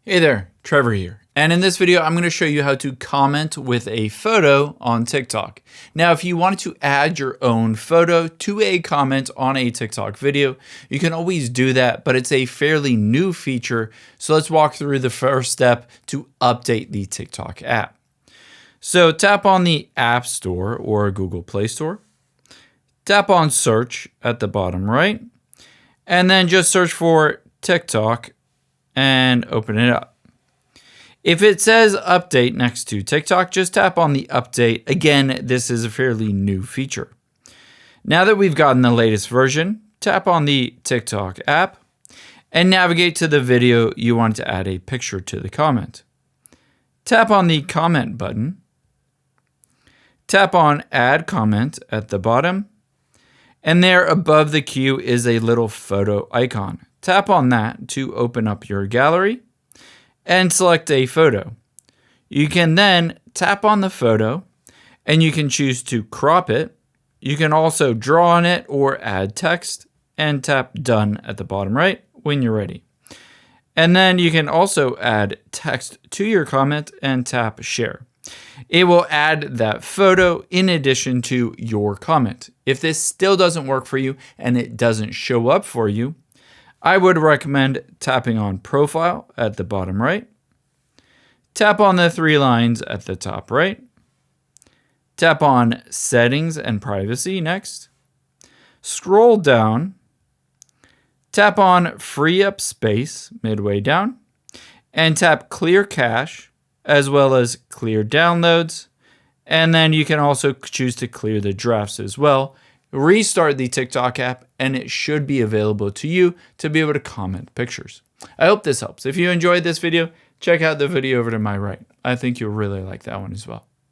Hey there, Trevor here. And in this video, I'm going to show you how to comment with a photo on TikTok. Now, if you wanted to add your own photo to a comment on a TikTok video, you can always do that, but it's a fairly new feature. So let's walk through the first step to update the TikTok app. So tap on the App Store or Google Play Store. Tap on Search at the bottom right, and then just search for TikTok and open it up. If it says update next to TikTok, just tap on the update. Again, this is a fairly new feature. Now that we've gotten the latest version, tap on the TikTok app and navigate to the video you want to add a picture to the comment. Tap on the comment button. Tap on add comment at the bottom. And there above the queue is a little photo icon. Tap on that to open up your gallery and select a photo. You can then tap on the photo and you can choose to crop it. You can also draw on it or add text and tap done at the bottom right when you're ready. And then you can also add text to your comment and tap share. It will add that photo in addition to your comment. If this still doesn't work for you and it doesn't show up for you, I would recommend tapping on Profile at the bottom right. Tap on the three lines at the top right. Tap on Settings and Privacy next. Scroll down. Tap on Free Up Space midway down. And tap Clear Cache as well as Clear Downloads. And then you can also choose to clear the drafts as well. Restart the TikTok app and it should be available to you to be able to comment pictures. I hope this helps. If you enjoyed this video, check out the video over to my right. I think you'll really like that one as well.